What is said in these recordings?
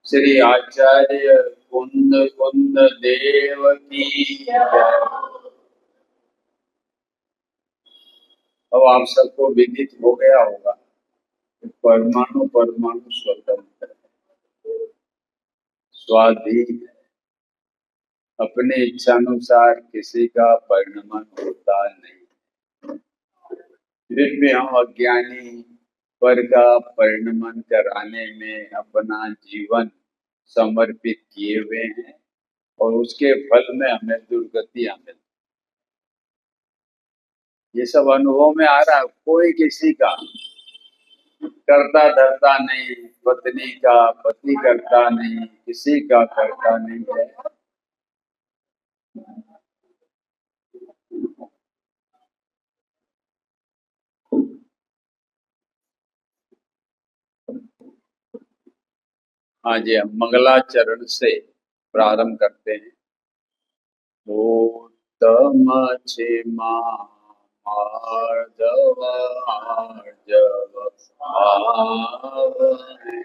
श्री आचार्य कुंद कुंद देव की जय। अब आप सबको विदित हो गया होगा कि परमाणु परमाणु स्वतंत्र है, स्वाधीन है, अपने इच्छानुसार किसी का परिणमन होता नहीं। फिर भी हम अज्ञानी पर का परिणमन कराने में अपना जीवन समर्पित किए हुए हैं और उसके फल में हमें दुर्गतियां मिलती। ये सब अनुभव में आ रहा है। कोई किसी का करता धरता नहीं, पत्नी का पति करता नहीं, किसी का करता नहीं है। हाँ जी, हम मंगलाचरण से प्रारंभ करते हैं। उत्तम क्षमा माधव आर्जव आवै,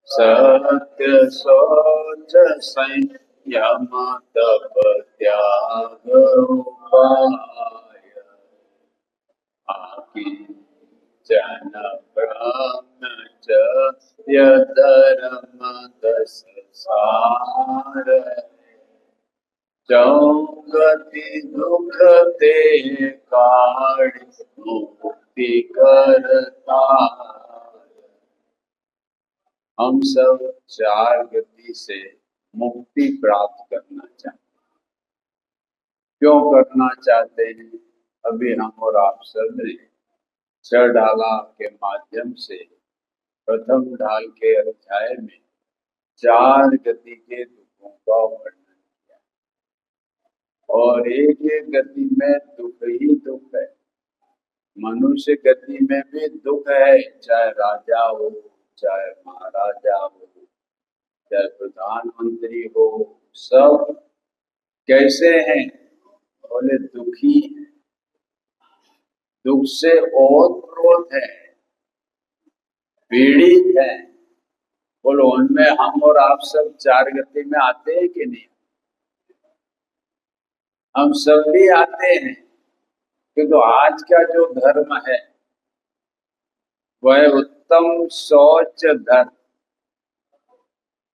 सत्य शौच संयम तप त्याग उपाय, आकी जन ब्रह्मचर्य धर्म दस सार, गति दुख ते काढ़ मुक्ति करता। हम सब चार गति से मुक्ति प्राप्त करना चाहते हैं। क्यों करना चाहते हैं? अभी हम और आप सब ने छह ढाला के माध्यम से प्रथम ढाल के अध्याय में चार गति के दुखों का वर्णन किया और एक एक गति में दुख ही दुख है। मनुष्य गति में भी दुख है, चाहे राजा हो, चाहे महाराजा हो, चाहे प्रधानमंत्री हो, सब कैसे हैं? बोले दुखी है, दुख से ओतप्रोत है, पीड़ित है। बोलो उनमें हम और आप सब चार गति में आते हैं कि नहीं? हम सब भी आते हैं, किंतु आज का जो धर्म है वह उत्तम शौच धर्म,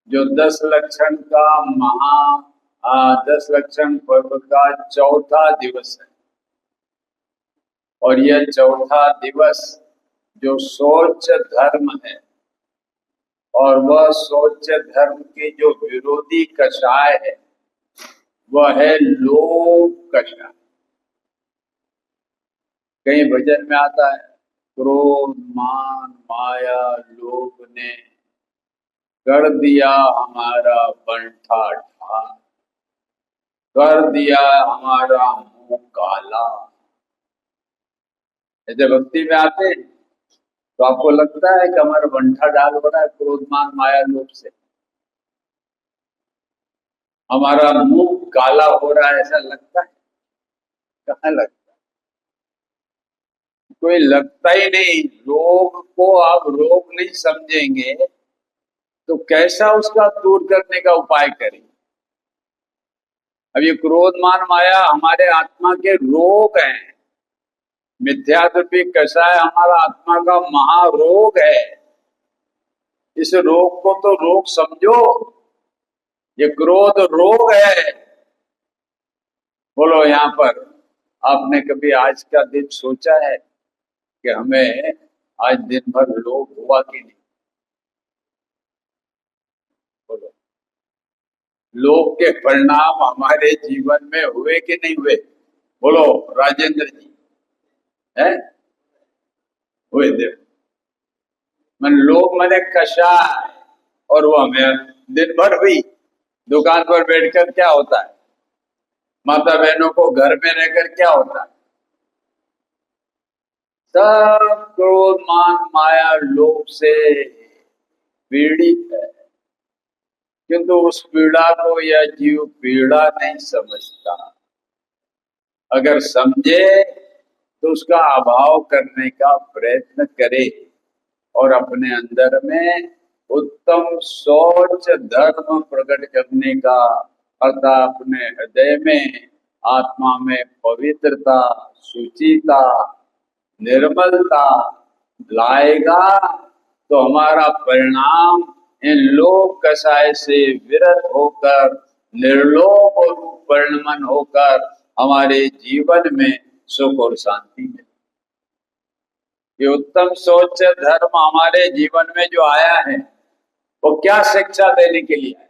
जो 10 लक्षण का 10 लक्षण पर्व का चौथा दिवस है। और यह चौथा दिवस जो शौच धर्म है, और वह शौच धर्म की जो विरोधी कषाय है वह है लोभ कषाय। कहीं भजन में आता है, क्रोध मान माया लोभ ने कर दिया हमारा बंठा ढाल, कर दिया हमारा मुंह काला। ऐसे भक्ति में आते हैं तो आपको लगता है कि हमारा बंठा डाल हो रहा है क्रोध मान माया लोभ से, हमारा मुंह काला हो रहा है, ऐसा लगता है? कहाँ लगता है? कोई लगता ही नहीं। रोग को आप रोग नहीं समझेंगे तो कैसा उसका दूर करने का उपाय करें? अब ये क्रोध मान माया हमारे आत्मा के रोग हैं, मिथ्यात्व कषाय हमारा आत्मा का महारोग है। इस रोग को तो रोग समझो, ये क्रोध रोग है। बोलो यहाँ पर आपने कभी आज का दिन सोचा है कि हमें आज दिन भर लोभ हुआ कि नहीं? बोलो, लोभ के परिणाम हमारे जीवन में हुए कि नहीं हुए? बोलो राजेंद्र जी, है हुए थे। मन लोभ मैंने कषाय, और वो हमें दिन भर हुई। दुकान पर बैठकर क्या होता है, माता बहनों को घर में रहकर क्या होता है, सब क्रोध मान माया लोभ से पीड़ित है। किंतु उस पीड़ा को यह जीव पीड़ा नहीं समझता। अगर समझे तो उसका अभाव करने का प्रयत्न करे और अपने अंदर में उत्तम सोच धर्म प्रकट करने का अर्थात अपने हृदय में आत्मा में पवित्रता, शुचिता, निर्मलता लाएगा तो हमारा परिणाम इन लोक कषाय से विरत होकर निर्लोभ और परिणमन होकर हमारे जीवन में सुख और शांति मिले। ये उत्तम सोच धर्म हमारे जीवन में जो आया है वो क्या शिक्षा देने के लिए आया?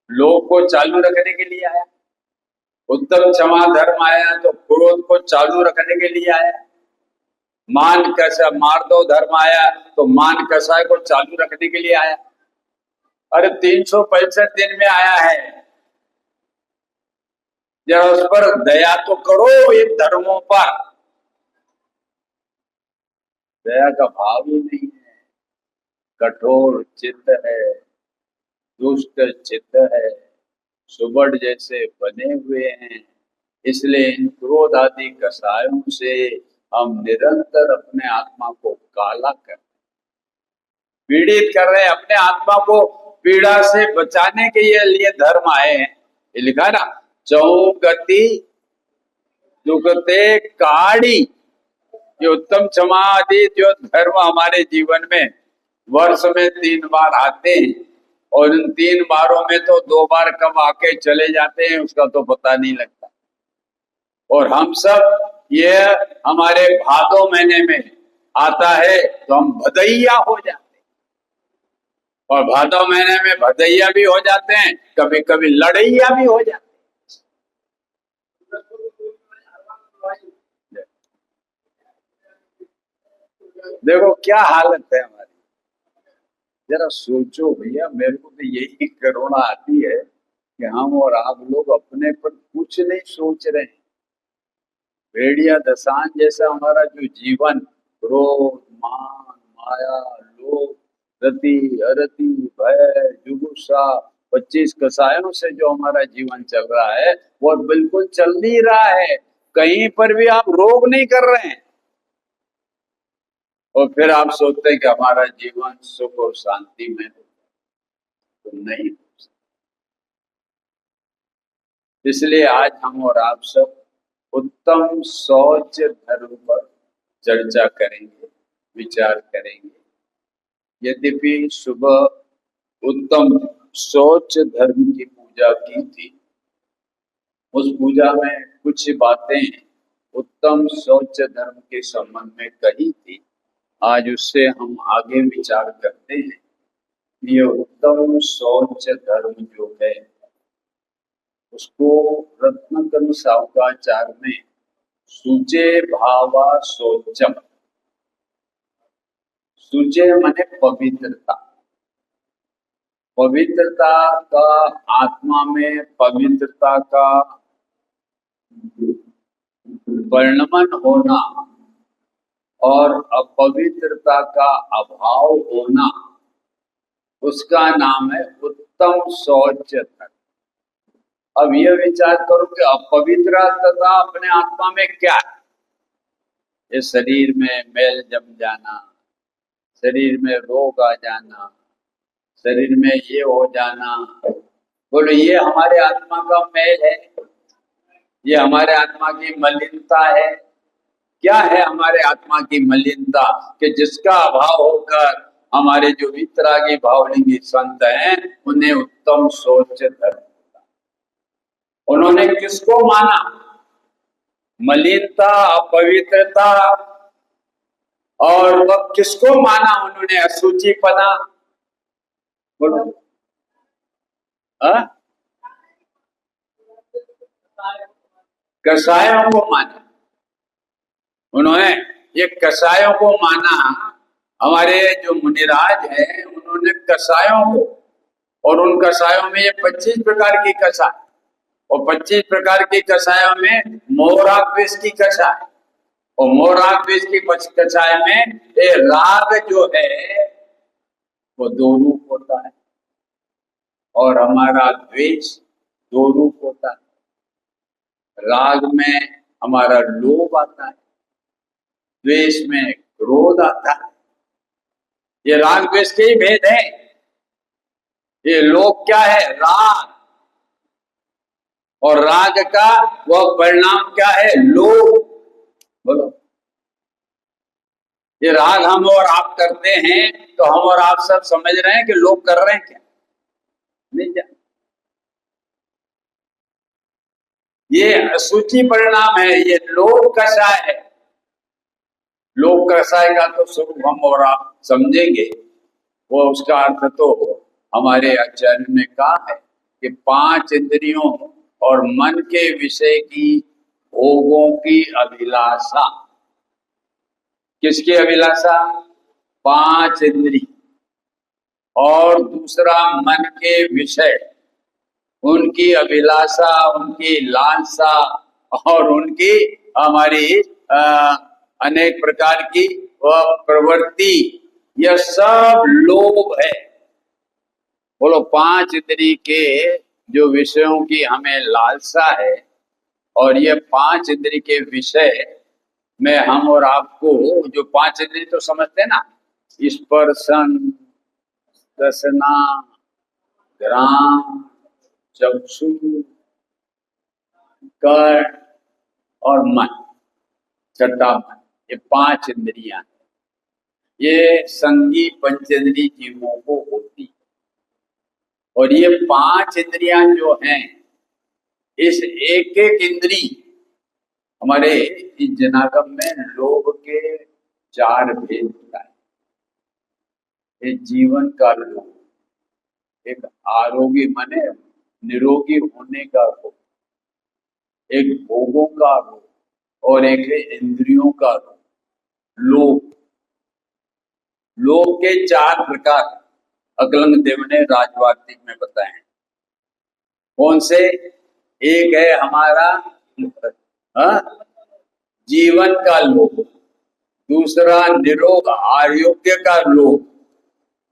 लोग को चालू रखने के लिए आया। उत्तम क्षमा धर्म आया तो क्रोध को चालू रखने के लिए आया। मान कैसा मार दो धर्म आया तो मान कसाय को चालू रखने के लिए आया। अरे 365 दिन में आया है, जरा उस पर दया तो करो। इन धर्मों पर दया का भाव ही नहीं है, कठोर चित्त है, दुष्ट चित्त है, सुबड़ जैसे बने हुए हैं। इसलिए इन क्रोध आदि कसायों से हम निरंतर अपने आत्मा को काला कर पीड़ित कर रहे हैं। अपने आत्मा को पीड़ा से बचाने के लिए धर्म आए हैं। ये लिखा है ना, चौगति दुखते काड़ी। ये उत्तम क्षमा आदि जो धर्म हमारे जीवन में वर्ष में 3 बार आते हैं और इन 3 बारों में तो 2 बार कब आके चले जाते हैं उसका तो पता नहीं लगता। और हम सब ये हमारे भादों महीने में आता है तो हम भदैया हो जाते हैं, और भादव महीने में भदैया भी हो जाते हैं, कभी कभी लड़ैया भी हो जाते हैं। देखो क्या हालत है हमारी, जरा सोचो भैया। मेरे को तो यही करुणा आती है कि हम और आप लोग अपने पर कुछ नहीं सोच रहे हैं। भेड़िया दसान जैसा हमारा जो जीवन, क्रोध, मान, माया, लोभ, रति, अरति, भय, जुगुप्सा, 25 कसायों से जो हमारा जीवन चल रहा है वो बिल्कुल चल नहीं रहा है। कहीं पर भी आप रोग नहीं कर रहे हैं और फिर आप सोचते हैं कि हमारा जीवन सुख और शांति में हो, तो नहीं हो सकता। इसलिए आज हम और आप सब उत्तम सोच धर्म पर चर्चा करेंगे, विचार करेंगे। यद्यपि सुबह उत्तम सोच धर्म की पूजा की थी, उस पूजा में कुछ बातें उत्तम सोच धर्म के संबंध में कही थी। आज उससे हम आगे विचार करते हैं। ये उत्तम सोच धर्म जो है उसको रत्नकन साहुकाचार्य में सुचे भावा सोचम, सुचे माने पवित्रता, पवित्रता का, आत्मा में पवित्रता का वर्णमन होना और अपवित्रता का अभाव होना, उसका नाम है उत्तम सोच धर्म। अब यह विचार करो कि अपवित्रता अपने आत्मा में क्या है। ये शरीर में मैल जम जाना, शरीर में रोग आ जाना, शरीर में ये हो जाना, बोलो ये हमारे आत्मा का मैल है, ये हमारे आत्मा की मलिनता है। क्या है हमारे आत्मा की मलिनता कि जिसका अभाव होकर हमारे जो वितरागी भावलिंगी संत हैं उन्हें उत्तम सोच धर्म। उन्होंने किसको माना? मलिनता, अपवित्रता, और वह किसको माना उन्होंने? अशुचिपना। बोलो कसायों को माना उन्होंने, ये कसायों को माना। हमारे जो मुनिराज हैं उन्होंने कसायों को, और उन कसायों में ये 25 प्रकार की कसाय, और 25 प्रकार की कसायों में मोहराग विष की कसाय, और मोहराग विष की कसाय में ये राग जो है वो 2 रूप होता है, और हमारा द्वेष 2 रूप होता है। राग में हमारा लोभ आता है, द्वेष में क्रोध आता है। ये राग द्वेष के ही भेद है। ये लोभ क्या है? राग। और राग का वह परिणाम क्या है? लोभ। बोलो, ये राग हम और आप करते हैं तो हम और आप सब समझ रहे हैं कि लोग कर रहे हैं क्या? नहीं क्या? ये असूची परिणाम है, ये लोभ कषाय है। लोभ कषाय का तो स्वरूप हम और आप समझेंगे। वो उसका अर्थ तो हमारे आचार्य ने कहा है कि 5 इंद्रियों और मन के विषय की भोगों की अभिलाषा। किसकी अभिलाषा? 5 इंद्री और दूसरा मन के विषय, उनकी अभिलाषा, उनकी लालसा और उनकी हमारी अनेक प्रकार की वह प्रवृत्ति, यह सब लोभ है। बोलो, 5 इंद्री के जो विषयों की हमें लालसा है और ये 5 इंद्री के विषय में हम और आपको जो 5 इंद्री तो समझते हैं ना, स्पर्शन, रसना, घ्राण, चक्षु, कर्ण और मन, छठा मन, ये 5 इंद्रियां, ये संगी पंचेंद्री जीवों को होती। और ये 5 इंद्रियां जो हैं, इस एक एक इंद्री हमारे इस जनागम में लोभ के 4 भेद होता है। एक जीवन का लोभ, एक आरोग्य माने निरोगी होने का लोभ, एक भोगों का लोभ और एक है इंद्रियों का लोभ। लोभ के 4 प्रकार अकलंग देव ने राजवार्तिक में बताए हैं। कौन से? एक है हमारा जीवन का लोभ, दूसरा निरोग आरोग्य का लोभ,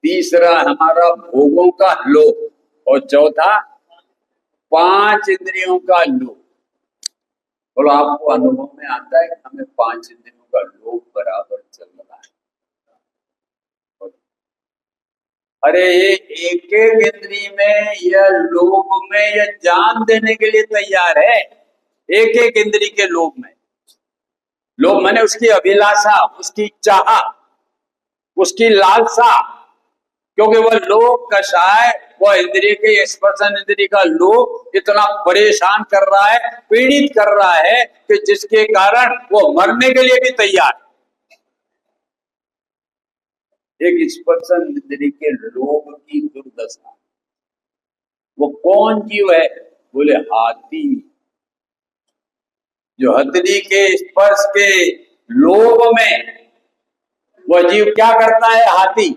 तीसरा हमारा भोगों का लोभ और चौथा 5 इंद्रियों का लोभ। बोलो, आपको अनुभव में आता है कि हमें 5 इंद्रियों का लोभ बराबर चल रहा है? अरे ये एक एक इंद्री में, यह लोभ में, यह जान देने के लिए तैयार है। एक एक इंद्री के लोभ में, लोभ माने उसकी अभिलाषा, उसकी चाह, उसकी लालसा। क्योंकि वह लोभ कषाय, वह इंद्रिय के स्पर्शन इंद्रिय का लोभ इतना परेशान कर रहा है, पीड़ित कर रहा है कि जिसके कारण वो मरने के लिए भी तैयार है। एक स्पर्शन इंद्रिय के लोभ की दुर्दशा। वो कौन जीव है? बोले, हाथी। जो हथनी के स्पर्श के लोभ में, वह जीव क्या करता है? हाथी।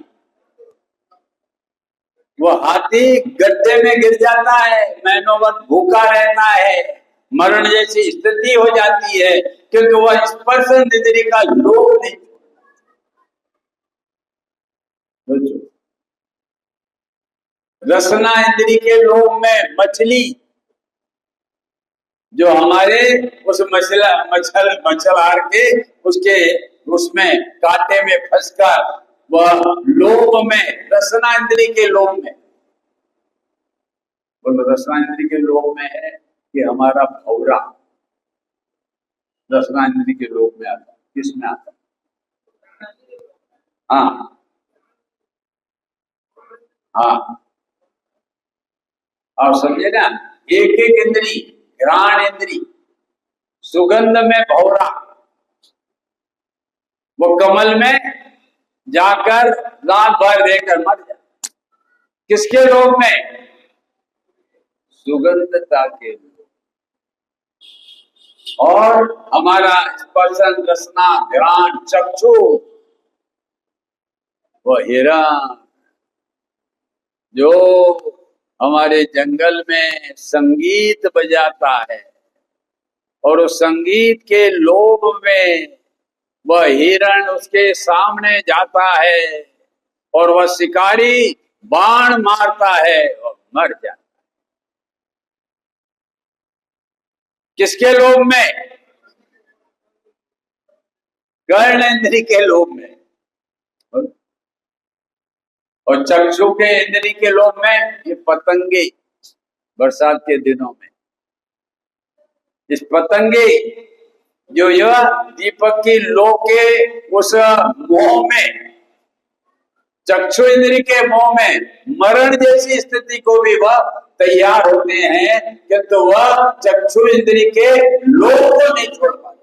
वो हाथी गड्ढे में गिर जाता है, महीनों भूखा रहता है, मरण जैसी स्थिति हो जाती है, क्योंकि वह स्पर्श इंद्रिय का लोभ नहीं। रसना इंद्रिय के लोभ में मछली, जो हमारे उस मछलार के उसके उसमें कांटे में फंसकर वह लोभ में, रसना इंद्रिय के लोभ में, बोलो रसना इंद्रिय के लोभ में है कि हमारा भौरा रसना इंद्रिय के लोभ में आता है। किस में आता है? हाँ हाँ, और समझे ना, एक एक इंद्री, घ्राण इंद्री, सुगंध में भौरा, वो कमल में जाकर रात भर रहकर मर जाए। किसके लोभ में? सुगंधता के लोभ। और हमारा स्पर्शन, रसना, घ्राण, चक्षु, वो हिरण जो हमारे जंगल में संगीत बजाता है और उस संगीत के लोभ में वह हिरण उसके सामने जाता है और वह शिकारी बाण मारता है और मर जाता है। किसके लोभ में? कर्ण इंद्रिय के लोभ में। और चक्षु के इंद्री के लोक में ये पतंगे, बरसात के दिनों में इस पतंगे जो यह दीपक की लो के उस मोह में, चक्षु इंद्री के मोह में मरण जैसी स्थिति को भी वह तैयार होते हैं, किंतु वह चक्षु इंद्री के लोक को नहीं छोड़ पाते।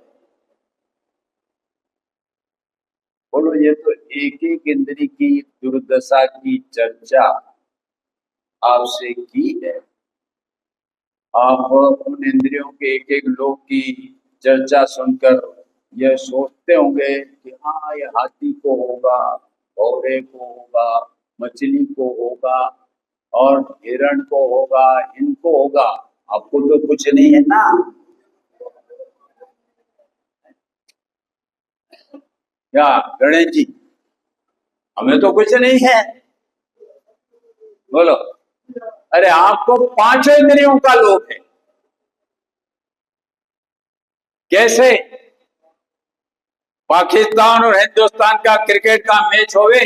बोलो, ये तो एक एक इंद्री की दुर्दशा की चर्चा आपसे की है। आप उन इंद्रियों के एक एक लोक की चर्चा सुनकर यह सोचते होंगे कि हाँ, ये हाथी को होगा, घोड़े को होगा, मछली को होगा और हिरण को होगा, इनको होगा। आपको तो कुछ नहीं है ना। क्या गणेश जी, हमें तो कुछ नहीं है। बोलो, अरे आपको पांचों इंद्रियों का लोभ है। कैसे? पाकिस्तान और हिंदुस्तान का क्रिकेट का मैच होवे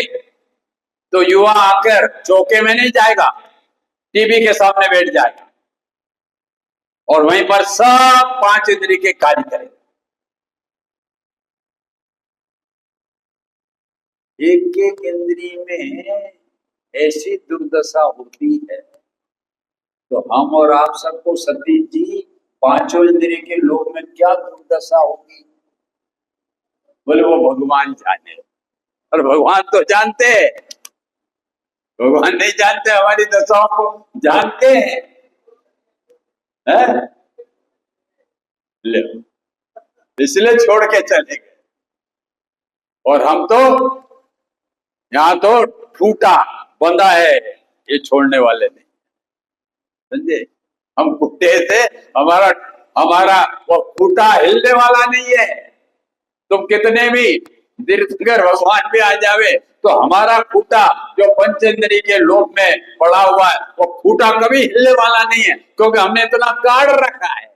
तो युवा आकर चौके में नहीं जाएगा, टीवी के सामने बैठ जाएगा और वहीं पर सब पांच इंद्रिय के कार्य करेगा। एक एक इंद्रिय में ऐसी दुर्दशा होती है, तो हम और आप सबको सतीश जी पांचों इंद्रिय के लोक में क्या दुर्दशा होगी? बोले, वो भगवान जाने। और भगवान तो जानते हैं, भगवान नहीं जानते हमारी दशाओं को? जानते हैं, है? ले, इसलिए छोड़ के चले गए। और हम तो यहाँ तो ठूटा बंधा है, ये छोड़ने वाले नहीं। समझे? हम कुत्ते थे, हमारा हमारा वो खूटा हिलने वाला नहीं है। तुम कितने भी दीर्घकर भगवान पे आ जावे तो हमारा खूटा जो पंचेंद्रिय के लोक में पड़ा हुआ है, वो खूटा कभी हिलने वाला नहीं है, क्योंकि हमने इतना काट रखा है।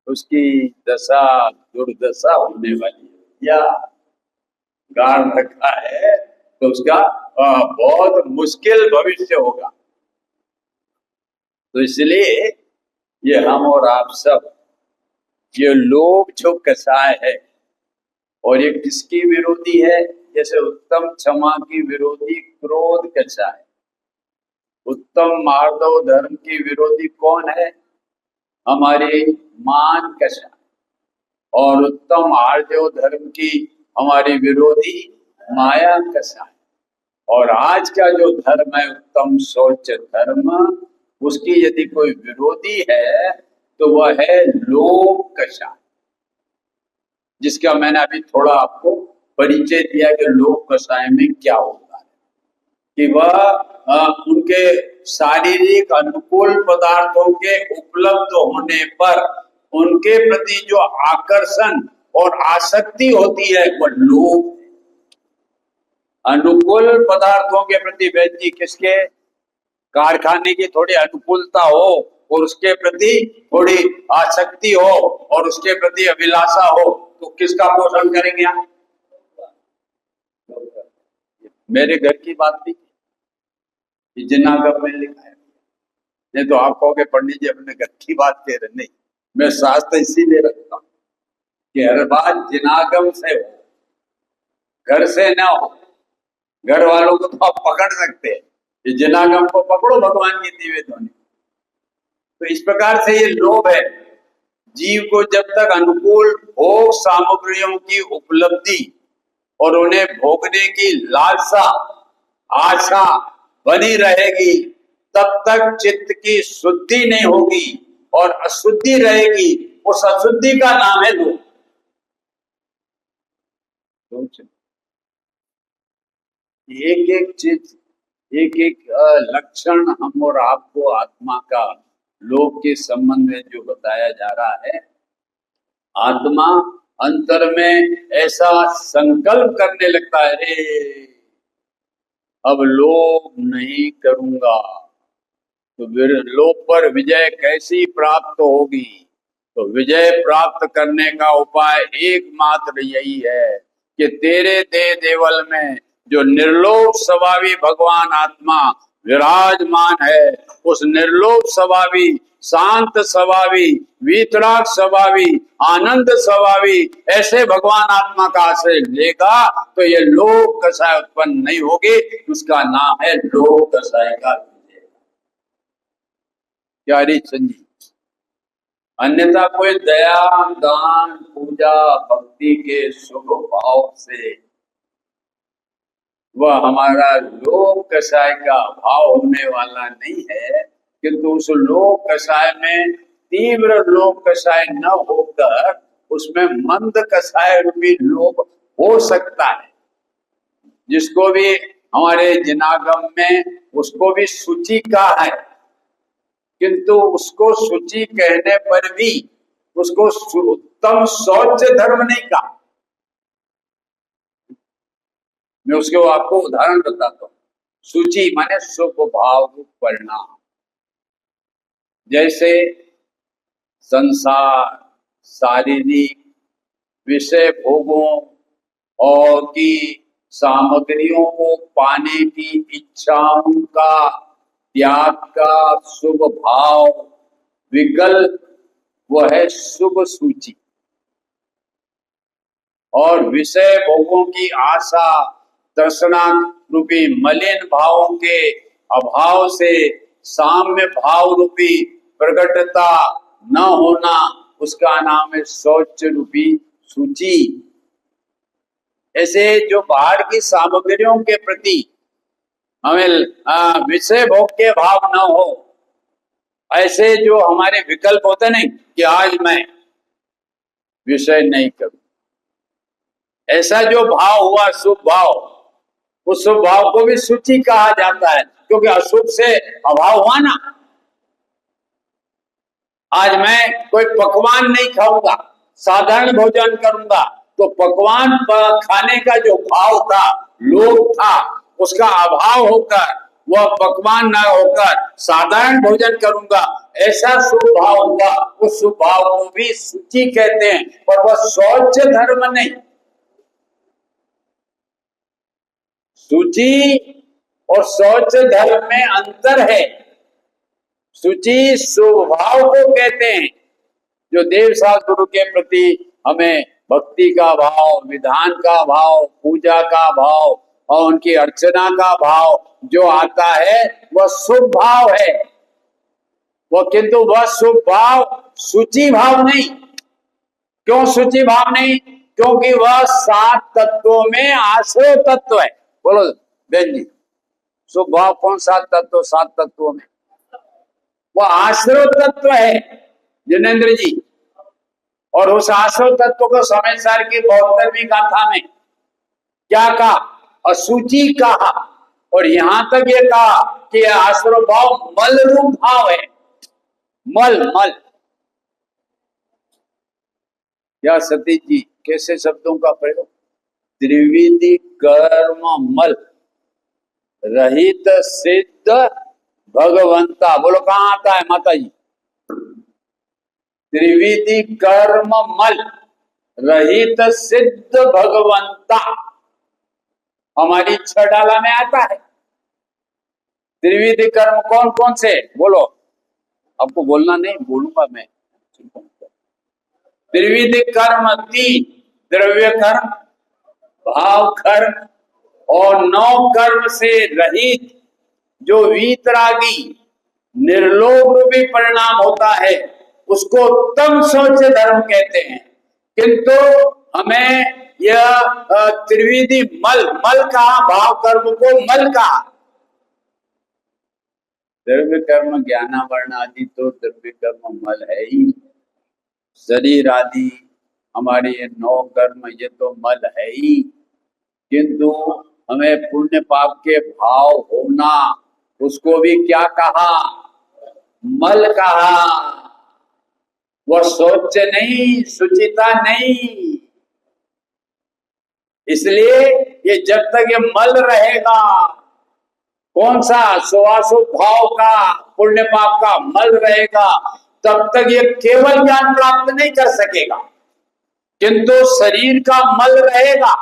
उसकी दशा दुर्दशा होने वाली है या गाड़ रखा है, तो उसका बहुत मुश्किल भविष्य होगा। तो इसलिए ये हम और आप सब, ये लोभ जो कषाय है, और ये किसकी विरोधी है? जैसे उत्तम क्षमा की विरोधी क्रोध कषाय, उत्तम मार्दव धर्म की विरोधी कौन है? हमारे मान कषाय। और उत्तम आर्जव धर्म की हमारी विरोधी माया कषाय। और आज का जो धर्म है उत्तम शौच धर्म, उसकी यदि कोई विरोधी है तो वह है लोभ कषाय, जिसका मैंने अभी थोड़ा आपको परिचय दिया कि लोभ कषाय में क्या होता है। कि वह उनके शारीरिक अनुकूल पदार्थों के उपलब्ध होने पर उनके प्रति जो आकर्षण और आसक्ति होती है वह लोभ। अनुकूल पदार्थों के प्रति व्यक्ति किसके कारखाने की थोड़ी अनुकूलता हो और उसके प्रति थोड़ी आसक्ति हो और उसके प्रति अभिलाषा हो, तो किसका पोषण करेंगे आप? मेरे घर की बात नहीं, जिनागम में लिखा है। नहीं तो आप कहोगे पंडित जी अपने घर की बात कह रहे। नहीं, मैं शास्त्र इसीलिए रखता हूं कि हर बात जिनागम से हो, घर से ना हो। घर वालों को तो आप पकड़ सकते हैं, ये जिनागम को पकड़ो भगवान की दिव्य ध्वनि। तो इस प्रकार से ये लोभ है। जीव को जब तक अनुकूल भोग सामग्रियों की उपलब्धि और उन्हें भोगने की लालसा आशा बनी रहेगी, तब तक चित्त की शुद्धि नहीं होगी और अशुद्धि रहेगी। उस अशुद्धि का नाम है लोभ। एक एक चीज, एक एक लक्षण हम और आपको आत्मा का लोभ के संबंध में जो बताया जा रहा है, आत्मा अंतर में ऐसा संकल्प करने लगता है, रे अब लोभ नहीं करूंगा। तो लोभ पर विजय कैसी प्राप्त होगी? तो विजय प्राप्त करने का उपाय एकमात्र यही है कि तेरे देह देवल में जो निर्लोभ स्वभावी भगवान आत्मा विराजमान है, उस निर्लोभ स्वभावी, शांत स्वभावी, वीतराग स्वभावी, आनंद स्वभावी ऐसे भगवान आत्मा का आश्रय लेगा तो ये लोभ कषाय उत्पन्न नहीं होगी। उसका नाम है लोभ कषाय का विजय। क्या संजीव? अन्यथा कोई दया, दान, पूजा, भक्ति के शुभ भाव से वह हमारा लोभ कषाय का भाव होने वाला नहीं है, किंतु उस लोभ कषाय में तीव्र लोभ कषाय न होकर उसमें मंद कषाय रूपी लोभ हो सकता है, जिसको भी हमारे जिनागम में उसको भी शुचि का है, किंतु उसको शुचि कहने पर भी उसको उत्तम शौच धर्म नहीं कहा। मैं उसके आपको उदाहरण बताता हूं। शुचि माने शुभ भाव रूप परिणाम। जैसे संसार, शारीरिक विषय भोगों और की सामग्रियों को पाने की इच्छाओं का त्याग का शुभ भाव विकल्प, वह है शुभ सूची। और विषय भोगों की आशा तृष्णा रूपी मलिन भावों के अभाव से साम्य भाव रूपी प्रकटता न होना, उसका नाम है शौच रूपी सूची। ऐसे जो बाहर की सामग्रियों के प्रति हमें विषय भोग के भाव न हो, ऐसे जो हमारे विकल्प होते नहीं कि आज मैं विषय नहीं करूं, ऐसा जो भाव हुआ शुभ भाव, उस शुभ भाव को भी सूची कहा जाता है, क्योंकि अशुभ से अभाव हुआ ना। आज मैं कोई पकवान नहीं खाऊंगा, साधारण भोजन करूंगा, तो पकवान खाने का जो भाव था, लोभ था, उसका अभाव होकर वह पकवान न होकर साधारण भोजन करूंगा, ऐसा शुभ भाव हुआ। उस शुभ भाव को भी सूची कहते हैं, पर वह शौच धर्म नहीं। सूची और शौच धर्म में अंतर है। सूची शुभ भाव को कहते हैं, जो देव गुरु के प्रति हमें भक्ति का भाव, विधान का भाव, पूजा का भाव और उनकी अर्चना का भाव जो आता है, वह शुभ भाव है। वह किंतु वह शुभ भाव सूची भाव नहीं। क्यों सूची भाव नहीं? क्योंकि वह 7 तत्वों में आश्रय तत्व है। बोलो बहन जी, शुभ भाव कौन 7 तत्व? 7 तत्वों में वह आश्रय तत्व है जिनेन्द्र जी। और उस आश्रय तत्व को समय सार की 72वीं गाथा में क्या कहा? असूची कहा। और यहां तक ये कहा कि यह आश्रय भाव मल रूप भाव है। मल मल या सतीश जी कैसे शब्दों का प्रयोग? त्रिविधि कर्म मल रहित सिद्ध भगवंता। बोलो कहां आता है माता जी? त्रिविधि कर्म मल रहित सिद्ध भगवंता, हमारी 6 डाला में आता है। त्रिविधि कर्म कौन कौन से? बोलो, आपको बोलना नहीं, बोलूंगा मैं। त्रिविधि कर्म 3, द्रव्य कर्म, भाव कर्म और 9 कर्म से रहित जो वीतरागी निर्लोभ रूपी परिणाम होता है, उसको उत्तम शौच धर्म कहते हैं। किंतु हमें यह त्रिविधि मल, मल कहा, भाव कर्म को मल कहा। द्रव्य कर्म ज्ञानावरण आदि तो द्रव्य कर्म मल है ही। शरीर आदि हमारे ये 9 कर्म, ये तो मल है ही। किंतु हमें पुण्य पाप के भाव होना, उसको भी क्या कहा? मल कहा। वह शौच नहीं, शुचिता नहीं। इसलिए ये जब तक ये मल रहेगा, कौन सा? शुभाशुभ भाव का, पुण्य पाप का मल रहेगा, तब तक ये केवल ज्ञान प्राप्त नहीं कर सकेगा। किंतु शरीर का मल रहेगा,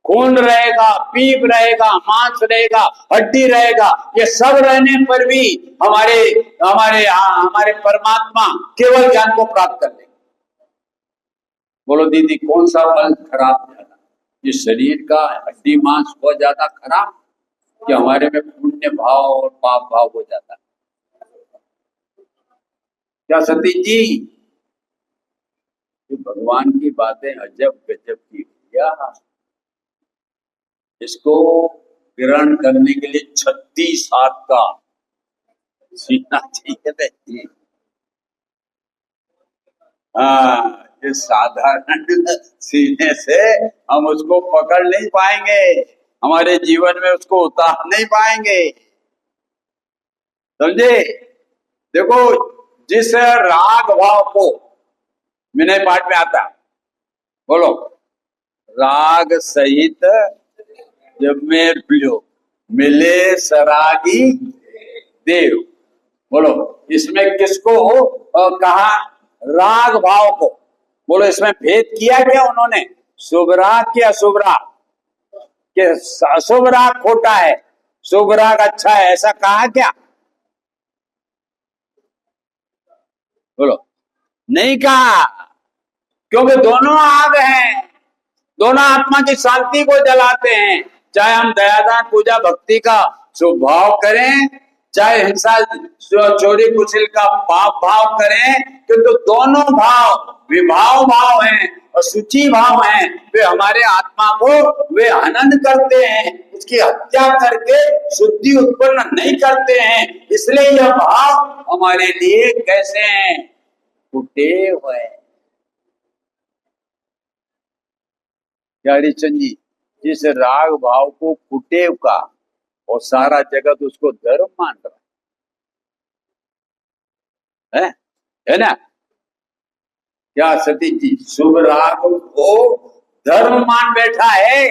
खून रहेगा, पीप रहेगा, मांस रहेगा, हड्डी रहेगा, ये सब रहने पर भी हमारे हमारे हमारे परमात्मा केवल ज्ञान को प्राप्त कर लेंगे। बोलो दीदी, कौन सा फल खराब ज्यादा, ये शरीर का हड्डी मांस बहुत ज्यादा खराब, कि हमारे में पुण्य भाव और पाप भाव हो जाता है? क्या सतीश जी? ये भगवान की बातें अजब गजब की भैया, इसको ग्रहण करने के लिए 36 हाथ का सीना चाहिए। हाँ, ये साधारण सीने से हम उसको पकड़ नहीं पाएंगे, हमारे जीवन में उसको उतार नहीं पाएंगे, समझे? देखो, जिस राग भाव को विनय पाठ में आता, बोलो, राग सहित जब में पियो मिले सरागी देव। बोलो, इसमें किसको कहा? राग भाव को। बोलो, इसमें भेद किया क्या उन्होंने? शुभ राग के अशुभ राग, कि अशुभ राग खोटा है, शुभ राग अच्छा है, ऐसा कहा क्या? बोलो, नहीं कहा, क्योंकि दोनों आग हैं, दोनों आत्मा की शांति को जलाते हैं। चाहे हम दयादान पूजा भक्ति का शुभ भाव करें, चाहे हिंसा चोरी कुचिल का पाप भाव करें, किंतु दोनों भाव विभाव भाव हैं और शुचि भाव हैं। वे हमारे आत्मा को वे हनन करते हैं, उसकी हत्या करके शुद्धि उत्पन्न नहीं करते हैं। इसलिए यह भाव हमारे लिए कैसे हैं? टूटे हुए। हरिचंद जी, जिस राग भाव को कुटेव का और सारा जगत उसको धर्म मान रहा है ना? क्या सतीश जी? शुभ राग को धर्म मान बैठा है,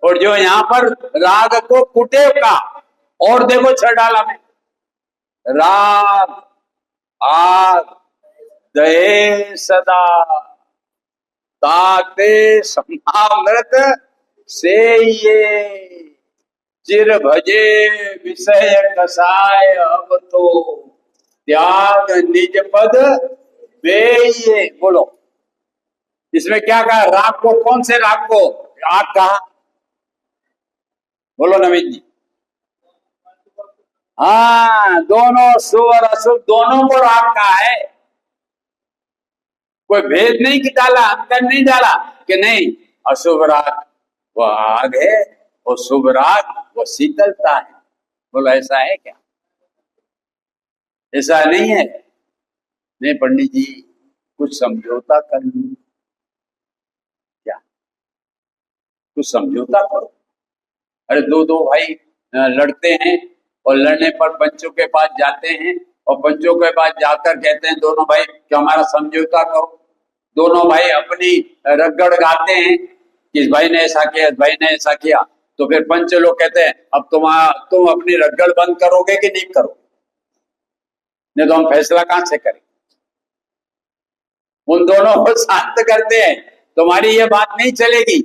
और जो यहाँ पर राग को कुटेव का, और देखो छड़ाला में राग आग दहे सदा ताते समामृत से ये चिर भजे विषय कसाय अब तो त्याग निज पद वे ये। बोलो, इसमें क्या कहा? राग को, कौन से राग को आग कहा? बोलो नवीन जी। हाँ, दोनों शुभ और अशुभ दोनों को राग कहा है, कोई भेद नहीं कि डाला, अंतर नहीं डाला कि नहीं अशुभ राग वो आग है और शुभ राग वो शीतलता है। बोलो, ऐसा है क्या? ऐसा नहीं है। नहीं पंडित जी, कुछ समझौता कर लो, क्या कुछ समझौता करो। अरे दो भाई लड़ते हैं, और लड़ने पर पंचों के पास जाते हैं, और पंचों के पास जाकर कहते हैं दोनों भाई कि हमारा समझौता करो। दोनों भाई अपनी रगड़ गाते हैं कि इस भाई ने ऐसा किया, इस भाई ने ऐसा किया। तो फिर पंच लोग कहते हैं अब तुम अपनी रगड़ बंद करोगे कि नहीं करोगे? नहीं तो हम फैसला कहां से करें? उन दोनों को शांत करते हैं, तुम्हारी ये बात नहीं चलेगी,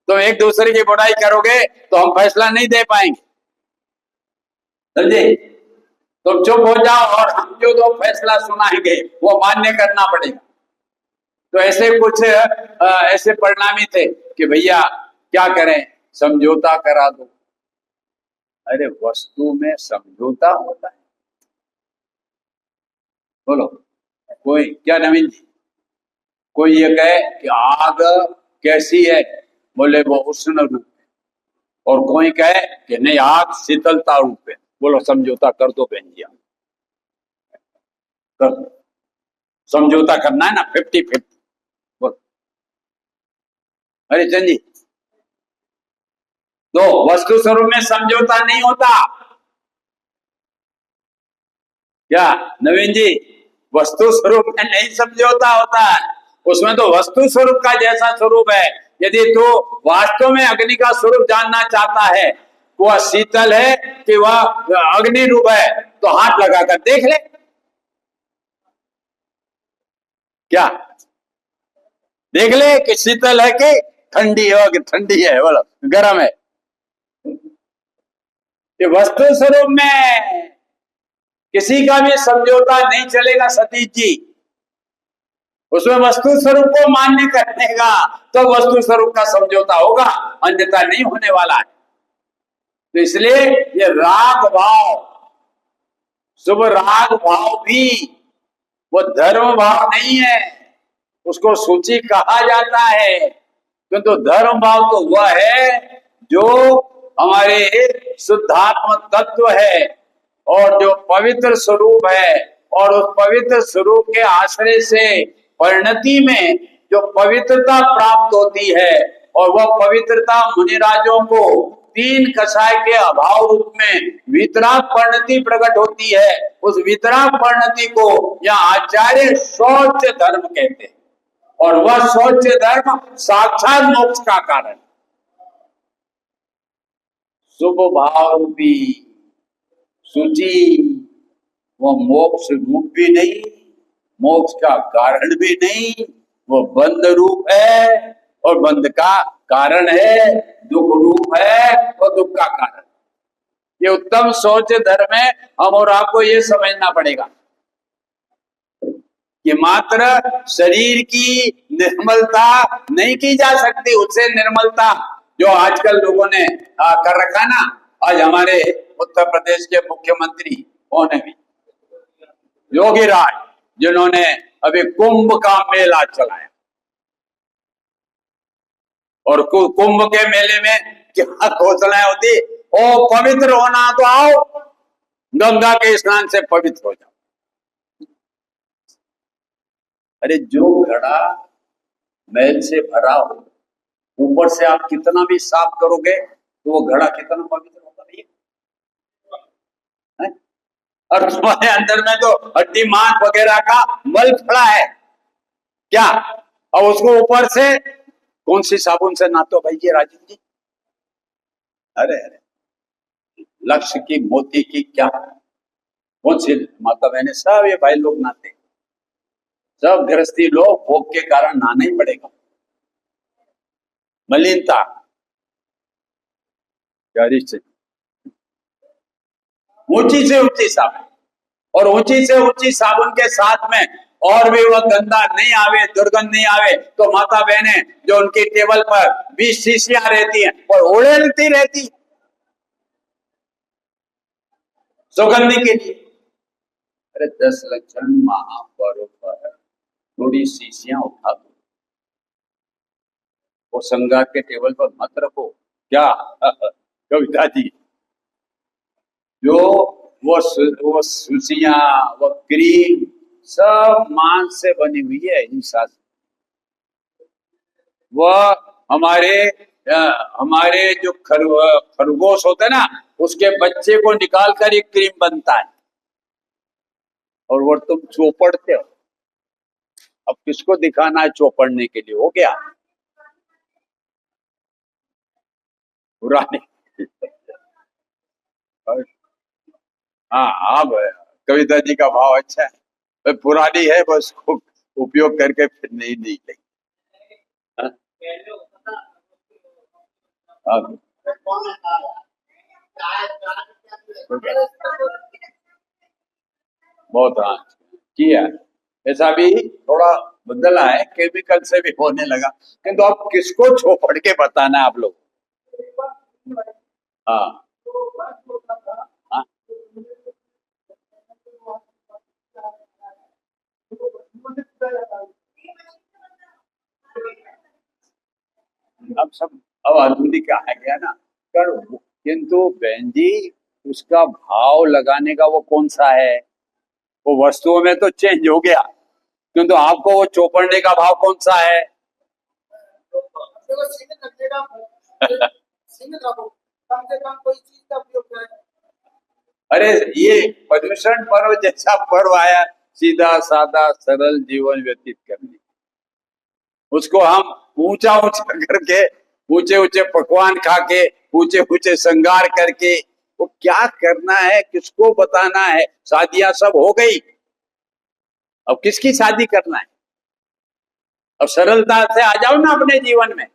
तुम एक दूसरे की बुराई करोगे तो हम फैसला नहीं दे पाएंगे, समझे? तुम चुप हो जाओ और हम जो दो फैसला सुनाएंगे वो मान्य करना पड़ेगा। तो ऐसे कुछ ऐसे परिणामी थे कि भैया क्या करें, समझौता करा दो। अरे वस्तु में समझौता होता है? बोलो, कोई क्या नवीन जी? कोई ये कहे कि आग कैसी है? बोले वो उष्ण रूप है। और कोई कहे कि नहीं, आग शीतलता रूप है। बोलो, समझौता कर दो बहन जी, कर दो, समझौता करना है ना, 50-50। बोलो अरे चंद जी, तो वस्तु स्वरूप में समझौता नहीं होता क्या नवीन जी? वस्तु स्वरूप में नहीं समझौता होता है, उसमें तो वस्तु स्वरूप का जैसा स्वरूप है। यदि तू वास्तव में अग्नि का स्वरूप जानना चाहता है, वह शीतल है कि वह अग्नि रूप है, तो हाथ लगाकर देख ले। क्या देख ले कि शीतल है कि ठंडी है कि ठंडी है, बोलो गर्म है। ये वस्तु स्वरूप में किसी का भी समझौता नहीं चलेगा सतीश जी। उसमें वस्तु स्वरूप को मान्य करने का तो वस्तु स्वरूप का समझौता होगा, अन्यथा नहीं होने वाला है। तो इसलिए ये राग भाव, शुभ राग भाव भी वो धर्म भाव नहीं है, उसको सूची कहा जाता है। किंतु धर्म भाव तो वह है जो हमारे शुद्धात्म तत्व है और जो पवित्र स्वरूप है, और उस पवित्र स्वरूप के आश्रय से परिणति में जो पवित्रता प्राप्त होती है, और वह पवित्रता मुनिराजों को तीन कषाय के अभाव रूप में वितराग परिणति प्रकट होती है। उस वितराग परिणति को यहाँ आचार्य शौच धर्म कहते हैं, और वह शौच धर्म साक्षात मोक्ष का कारण। शुभ भाव रूपी सूची वो मोक्ष रूप भी नहीं, मोक्ष का कारण भी नहीं, वो बंध रूप है और बंध का कारण है, दुख रूप है और दुख का कारण। ये उत्तम सोच धर्म है। हम और आपको ये समझना पड़ेगा कि मात्र शरीर की निर्मलता नहीं की जा सकती, उससे निर्मलता जो आजकल लोगों ने कर रखा ना। आज हमारे उत्तर प्रदेश के मुख्यमंत्री कौन है, योगी राज, जिन्होंने अभी कुंभ का मेला चलाया, और कुंभ के मेले में क्या घोषणाएं होती, ओ पवित्र होना तो आओ, गंगा के स्नान से पवित्र हो जाओ। अरे जो घड़ा मैल से भरा हो, ऊपर से आप कितना भी साफ करोगे तो वो घड़ा कितना पवित्र होगा नहीं है? और तुम्हारे अंदर में तो हड्डी मांस वगैरह का मल खड़ा है क्या, और उसको ऊपर से कौन सी साबुन से नहाते भाई ये राजीव जी? अरे अरे लक्ष्य की मोती की क्या, कौन सी माता बहने सब ये भाई लोग नहाते, सब गृहस्थी लोग भोग के कारण नहाना ही पड़ेगा। मलिनता ऊंची से ऊंची साबुन, और ऊंची से ऊंची साबुन के साथ में और भी वह गंदा नहीं आवे, दुर्गंध नहीं आवे, तो माता बहने जो उनकी टेबल पर 20 शीशियां रहती हैं और उड़ेलती रहती सुगंधी के लिए। अरे 10 लक्षण महापर्व पर थोड़ी शीशियां उठा दो, वो संगार के टेबल पर मत रखो क्या कविता जी? जो वो शीशियां, वो क्रीम सब मांस से बनी हुई है हिंसा से। वह हमारे जो खरगोश होते हैं ना, उसके बच्चे को निकाल कर एक क्रीम बनता है, और वो तुम चौपड़ते हो। अब किसको दिखाना है चौपड़ने के लिए, हो गया पुराने। हाँ, अब कविता जी का भाव अच्छा है, पुरानी है बस को उपयोग करके फिर नहीं लेंगे। बहुत हाँ किया, ऐसा भी थोड़ा बदला है, केमिकल से भी होने लगा, किंतु अब किसको छोड़ के बताना है आप लोग? हाँ हाँ अब सब अब आधुनिक आ गया ना कर, किंतु बहन जी उसका भाव लगाने का वो कौन सा है? वो वस्तुओं में तो चेंज हो गया, किंतु आपको वो चौपड़ने का भाव कौन सा है? अरे ये पर्यूषण पर्व जैसा पर्व आया, सीधा सादा सरल जीवन व्यतीत करने, उसको हम ऊंचा ऊंचा करके, ऊंचे ऊंचे पकवान खा के, ऊंचे ऊंचे श्रृंगार करके, वो क्या करना है, किसको बताना है? शादियां सब हो गई, अब किसकी शादी करना है? अब सरलता से आ जाओ ना अपने जीवन में।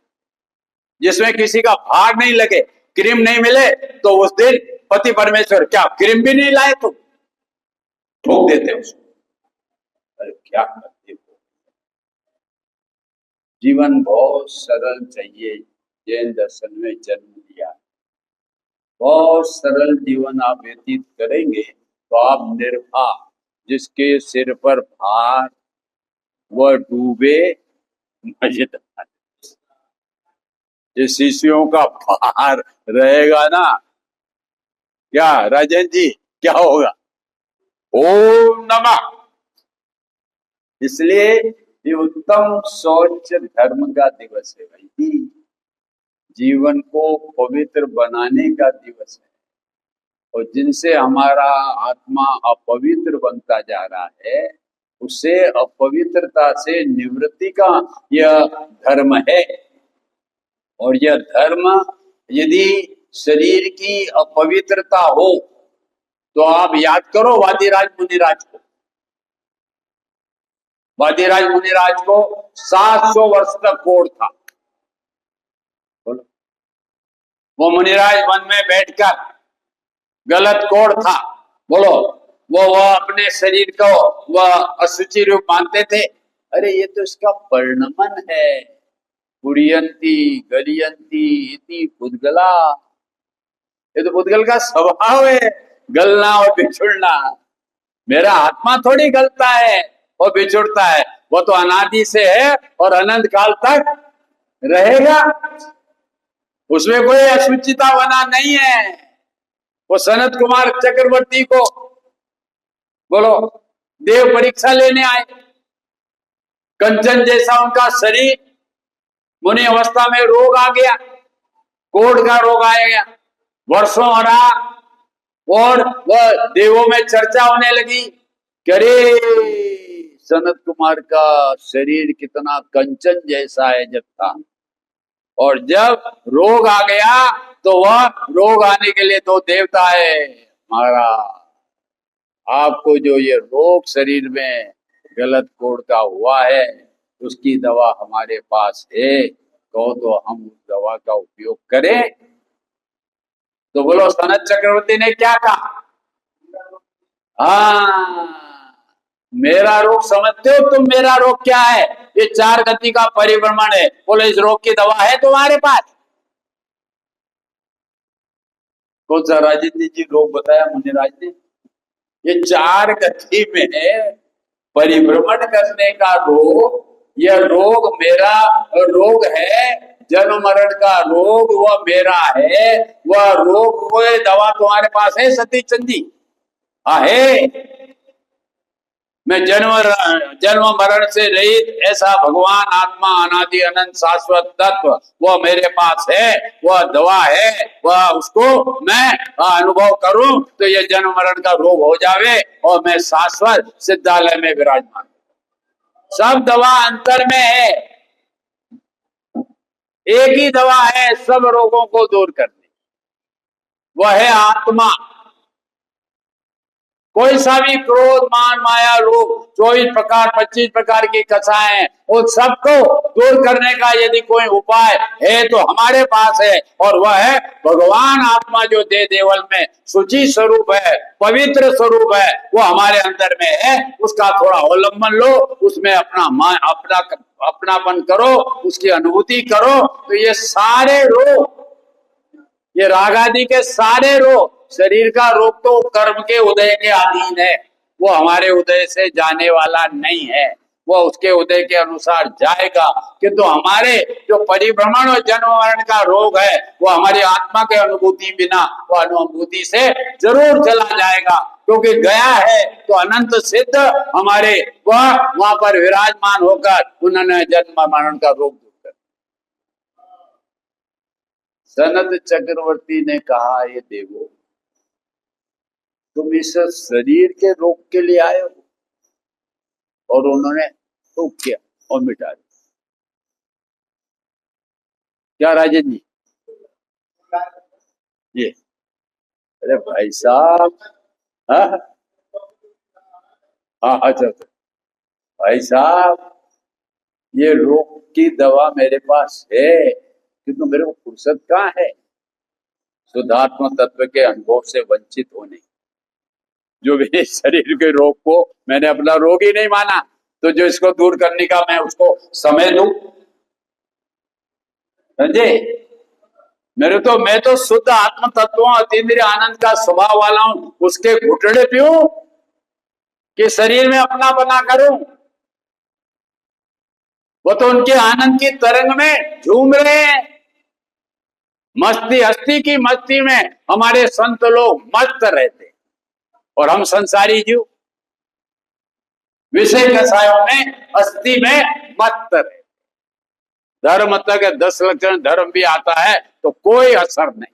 जिसमें किसी का भाग नहीं लगे, क्रीम नहीं मिले, तो उस दिन पति परमेश्वर क्या क्रीम भी नहीं लाए तो ठोक देते उसको। अरे क्या करते हो। जीवन बहुत सरल चाहिए। जैन दर्शन में जन्म लिया, बहुत सरल जीवन आप व्यतीत करेंगे तो आप निर्भय, जिसके सिर पर भार वह डूबे मजेदार। ये शिष्यों का भार रहेगा ना, क्या राजन जी क्या होगा? ओम नमः। इसलिए ये उत्तम शौच धर्म का दिवस है भाई। जीवन को पवित्र बनाने का दिवस है, और जिनसे हमारा आत्मा अपवित्र बनता जा रहा है, उससे अपवित्रता से निवृत्ति का यह धर्म है। और यह धर्म यदि शरीर की अपवित्रता हो तो आप याद करो वादिराज मुनिराज को। वादिराज मुनिराज को 700 वर्ष तक कोढ़ था। बोलो, वो मुनिराज वन में बैठकर गलत कोढ़ था। बोलो, वो अपने शरीर को वह अशुचि रूप मानते थे। अरे ये तो इसका परिणमन है। कुड़ियंती गलियंती इति पुद्गला, ये तो पुद्गल का स्वभाव है, गलना और बिछुड़ना। मेरा आत्मा थोड़ी गलता है और बिछुड़ता है, वो तो अनादि से है और अनंत काल तक रहेगा। उसमें कोई अशुचिता बना नहीं है। वो सनत कुमार चक्रवर्ती को बोलो देव परीक्षा लेने आए, कंचन जैसा उनका शरीर, मुनि अवस्था में रोग आ गया, कोढ़ का रोग आ गया, वर्षों रहा, और वह देवों में चर्चा होने लगी कि अरे सनत कुमार का शरीर कितना कंचन जैसा है जब था, और जब रोग आ गया तो वह रोग आने के लिए तो देवता है। महाराज, आपको जो ये रोग शरीर में गलत कोढ़ का हुआ है, उसकी दवा हमारे पास है, कहो तो हम उस दवा का उपयोग करें। तो बोलो सनत चक्रवर्ती ने क्या कहा? हाँ, मेरा रोग समझते हो तुम? मेरा रोग क्या है? ये 4 गति का परिभ्रमण है। बोलो इस रोग की दवा है तुम्हारे पास? कौन सा राजेंद्र जी रोग बताया मुनिराज ने? ये 4 गति में परिभ्रमण करने का रोग, यह रोग मेरा रोग है। जन्म मरण का रोग वह मेरा है। वह रोग कोई दवा तुम्हारे पास है सती चंदी? हाँ है। मैं जन्म मरण से रहित ऐसा भगवान आत्मा अनादि अनंत शाश्वत तत्व वह मेरे पास है। वह दवा है, वह उसको मैं अनुभव करूं तो ये जन्म मरण का रोग हो जावे और मैं शाश्वत सिद्धालय में विराजमान। सब दवा अंतर में है, एक ही दवा है सब रोगों को दूर करने, वह है आत्मा। कोई सा भी क्रोध मान माया रोग 24 प्रकार 25 प्रकार की कसाएं, उन सबको दूर करने का यदि कोई उपाय है तो हमारे पास है, और वह है भगवान आत्मा जो दे देवल में शुचि स्वरूप है, पवित्र स्वरूप है, वो हमारे अंदर में है। उसका थोड़ा अवलंबन लो, उसमें अपनापन करो, उसकी अनुभूति करो, तो ये सारे रोग, ये राग आदि के सारे रोग, शरीर का रोग तो कर्म के उदय के अधीन है, वो हमारे उदय से जाने वाला नहीं है, वो उसके उदय के अनुसार जाएगा। किंतु हमारे जो परिभ्रमण और जन्म मरण का रोग है, वो हमारी आत्मा के अनुभूति बिना वो अनुभूति से जरूर चला जाएगा, क्योंकि गया है तो अनंत सिद्ध हमारे वह वहां पर विराजमान होकर उन्होंने जन्म मरण का रोग। सनत चक्रवर्ती ने कहा, ये देवो तुम इस शरीर के रोग के लिए आए हो? और उन्होंने तो किया और मिटा दिया। क्या राजन जी? ये अरे भाई साहब, हाँ हाँ, अच्छा भाई साहब, ये रोग की दवा मेरे पास है, क्योंकि मेरे को फुर्सत कहाँ है शुद्धात्म तत्व के अनुभव से वंचित होने। जो भी शरीर के रोग को मैंने अपना रोग ही नहीं माना, तो जो इसको दूर करने का मैं उसको समय दूं, समझे? मैं तो शुद्ध आत्म तत्वों अतीन्द्रिय आनंद का स्वभाव वाला हूं, उसके घुटड़े पीऊं कि शरीर में अपना बना करूं? वो तो उनके आनंद की तरंग में झूम रहे हैं। मस्ती हस्ती की मस्ती में हमारे संत लोग मस्त रहते, और हम संसारी जीव विषय कसायों में अस्थि में मस्त रहते। धर्म तक 10 लक्षण धर्म भी आता है तो कोई असर नहीं।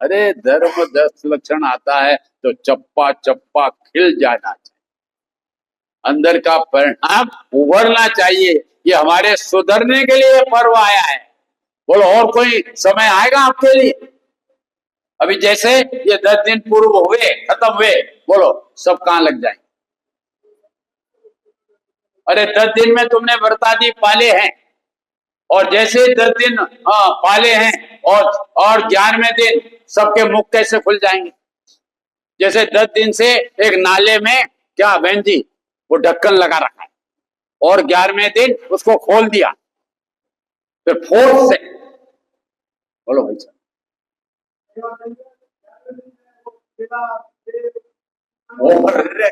अरे धर्म 10 लक्षण आता है तो चप्पा चप्पा खिल जाना चाहिए, अंदर का परिणाम उभरना चाहिए। ये हमारे सुधरने के लिए पर्व आया है। बोलो और कोई समय आएगा आपके लिए? अभी जैसे ये 10 दिन पूर्व हुए, खत्म हुए, बोलो सब कहां लग जाएंगे? अरे 10 दिन में तुमने व्रतादि पाले हैं, और जैसे 10 दिन पाले हैं और 11वें दिन सबके मुख कैसे खुल जाएंगे? जैसे 10 दिन से एक नाले में क्या बहन जी वो ढक्कन लगा रखा है, और 11वें दिन उसको खोल दिया, फिर फोर्स से बोलो भाई साहब।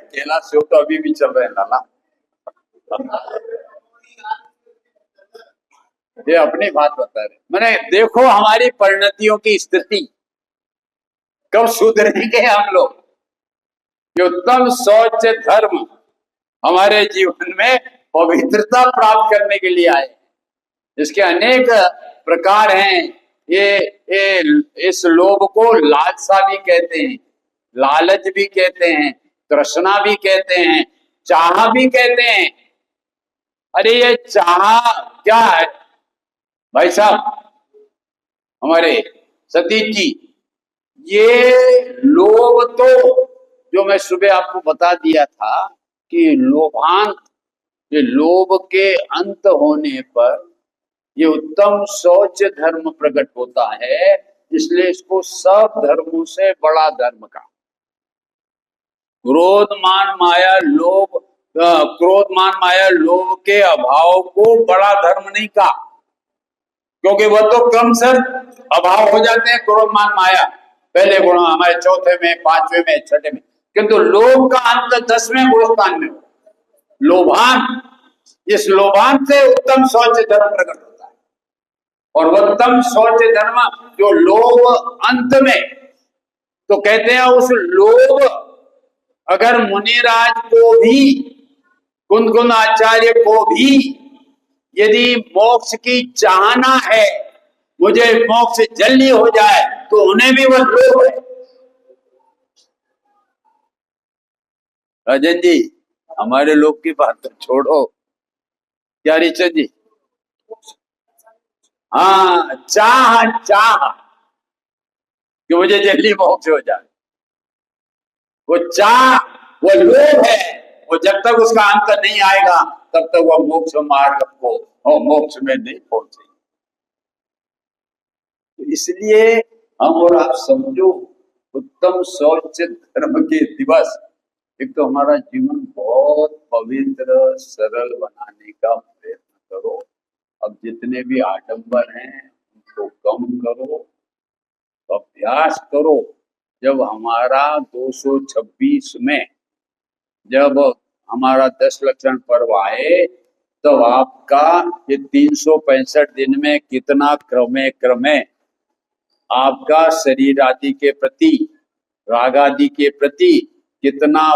केला सेव तो अभी भी चल रहे हैं लाला। ये अपनी बात बता रहे। मैंने देखो हमारी परिणतियों की स्थिति, कब सुधरेंगे हम लोग? ये उत्तम शौच धर्म हमारे जीवन में पवित्रता प्राप्त करने के लिए आए। इसके अनेक प्रकार हैं। ये इस लोभ को लालसा भी कहते हैं, लालच भी कहते हैं, तृष्णा भी कहते हैं, चाह भी कहते हैं। अरे ये चाह क्या है भाई साहब हमारे सतीश जी? ये लोभ तो जो मैं सुबह आपको बता दिया था कि लोभांत, ये लोभ के अंत होने पर ये उत्तम शौच धर्म प्रकट होता है। इसलिए इसको सब धर्मों से बड़ा धर्म का क्रोध मान माया लोभ, क्रोध मान माया लोभ के अभाव को बड़ा धर्म नहीं कहा, क्योंकि वह तो क्रमशः अभाव हो जाते हैं। क्रोध मान माया पहले गुण हमारे चौथे में, 5वें में, 6ठे में, किंतु लोभ का अंत 10वें गुणस्थान में हो। लोभान, इस लोभान से उत्तम शौच धर्म प्रकट होता है। और वह उत्तम शौच धर्म जो लोभ अंत में, तो कहते हैं उस लोभ अगर मुनिराज को भी, कुंदकुंद आचार्य को भी यदि मोक्ष की चाहना है, मुझे मोक्ष जल्दी हो जाए, तो उन्हें भी वह लोभ है। राजन जी हमारे लोग की बात तो छोड़ो, क्या ऋषभ जी? हाँ, चाह कि मुझे जल्दी मोक्ष हो जाए, वो चाह, वो लोभ है। वो जब तक उसका अंत नहीं आएगा तब तक वह मोक्ष मार्ग को और मोक्ष में नहीं पहुंचेगी। तो इसलिए हम और आप समझो, उत्तम शौच धर्म के दिवस, एक तो हमारा जीवन बहुत पवित्र सरल बनाने का प्रयत्न करो। अब जितने भी आडंबर हैं उनको कम करो, अभ्यास करो। जब हमारा 226 में जब हमारा 10 लक्षण पर्व आए, तब आपका ये 365 दिन में कितना क्रमे क्रमे आपका शरीर आदि के प्रति, राग आदि के प्रति कितना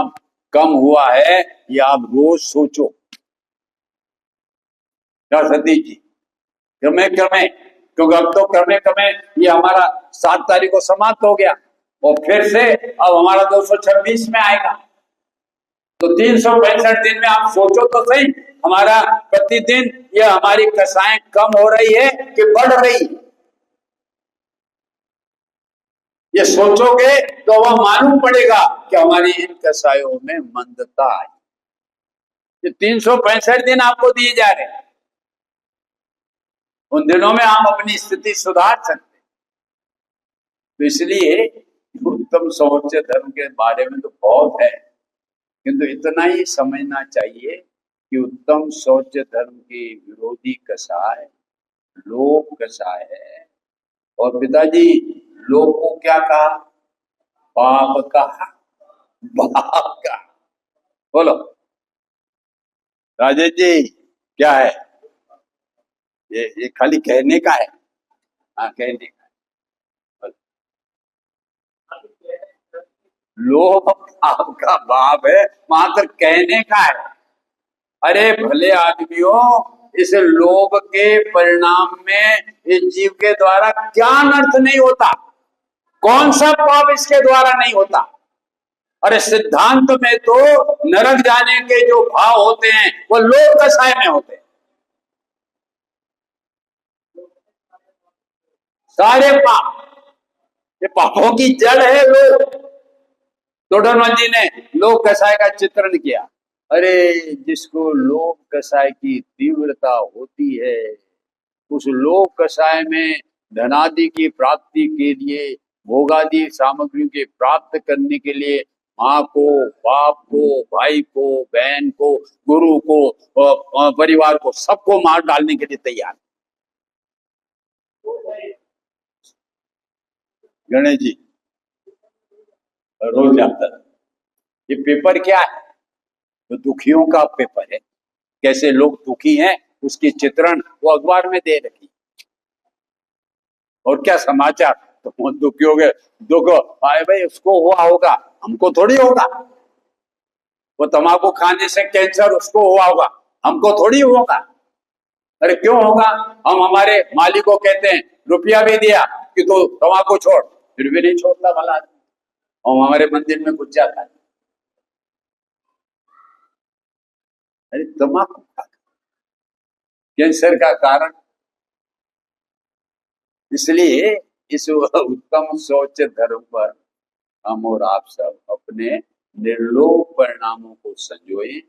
कम हुआ है, ये आप रोज सोचो। क्या सतीश जी? क्रमे क्रमे, क्योंकि अब तो क्रमे क्रमे ये हमारा 7 तारीख को समाप्त हो गया, और फिर से अब हमारा 226 में आएगा। तो 365 दिन में आप सोचो तो सही, हमारा प्रतिदिन ये हमारी कसाएं कम हो रही है कि बढ़ रही? ये सोचोगे तो वह मालूम पड़ेगा कि हमारी इन कसायों में मंदता आई। ये 365 दिन आपको दिए जा रहे हैं, उन दिनों में हम अपनी स्थिति सुधार सकते। तो इसलिए उत्तम शौच धर्म के बारे में तो बहुत है, किंतु इतना ही समझना चाहिए कि उत्तम शौच धर्म के विरोधी कसाय लोभ कसाय है। और पिताजी लोभ को क्या कहा? पाप कहा, पाप का। बोलो राजेश जी, क्या है ये खाली कहने का है? हाँ, कहने का है। लोभ पाप का बाप है, मात्र कहने का है। अरे भले आदमियों, इस लोभ के परिणाम में इस जीव के द्वारा क्या अनर्थ नहीं होता, कौन सा पाप इसके द्वारा नहीं होता। अरे सिद्धांत में तो नरक जाने के जो भाव होते हैं वो लोभ कसाय में होते हैं। सारे पाप, ये पापों की जड़ है लोभ। टोडरमल जी ने लोभ कसाय का चित्रण किया। अरे जिसको लोभ कसाय की तीव्रता होती है, उस लोभ कसाय में धनादि की प्राप्ति के लिए, भोगादि सामग्रियों के प्राप्त करने के लिए माँ को, बाप को, भाई को, बहन को, गुरु को, परिवार को, सबको मार डालने के लिए तैयार। गणेश जी रोज आता है। ये पेपर क्या है? तो दुखियों का पेपर है। कैसे लोग दुखी हैं उसकी चित्रण वो अखबार में दे रखी। और क्या समाचार, तो वो दुखियों के दुख आए भाई, उसको हुआ होगा, हमको थोड़ी होगा। वो तंबाकू खाने से कैंसर उसको हुआ होगा, हमको थोड़ी होगा। अरे क्यों होगा? हम हमारे मालिक को कहते हैं, रुपया भी दिया कि तो तंबाकू छोड़, फिर भी नहीं छोड़ता भला आदमी। और हमारे मंदिर में घुस जाता है। अरे तंबाकू कैंसर का कारण। इसलिए इस उत्तम शौच धर्म पर हम और आप सब अपने निर्लोभ परिणामों को संजोएं।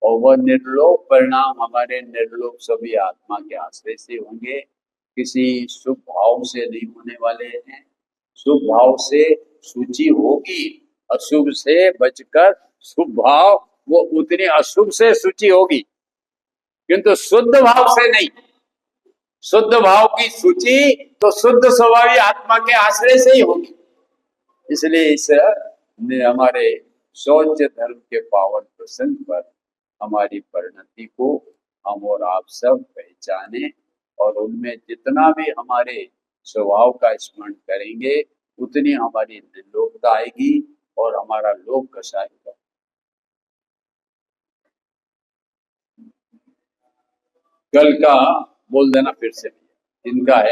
और वह निर्लोभ परिणाम हमारे निर्लोभ सभी आत्मा के आश्रय से होंगे, किसी शुभ भाव से नहीं होने वाले हैं। शुभ भाव से सूची होगी, अशुभ से बचकर शुभ भाव, वो उतनी अशुभ से सूची होगी, किंतु शुद्ध भाव से नहीं। शुद्ध भाव की सूची तो शुद्ध स्वभावी आत्मा के आश्रय से ही होगी। इसलिए इस हमारे शौच धर्म के पावन प्रसंग पर हमारी परिणति को हम और आप सब पहचाने, और उनमें जितना भी हमारे स्वभाव का स्मरण करेंगे उतनी हमारी निर्लोभता आएगी और हमारा लोभ कसाएगा। कल का बोल देना फिर से, इनका है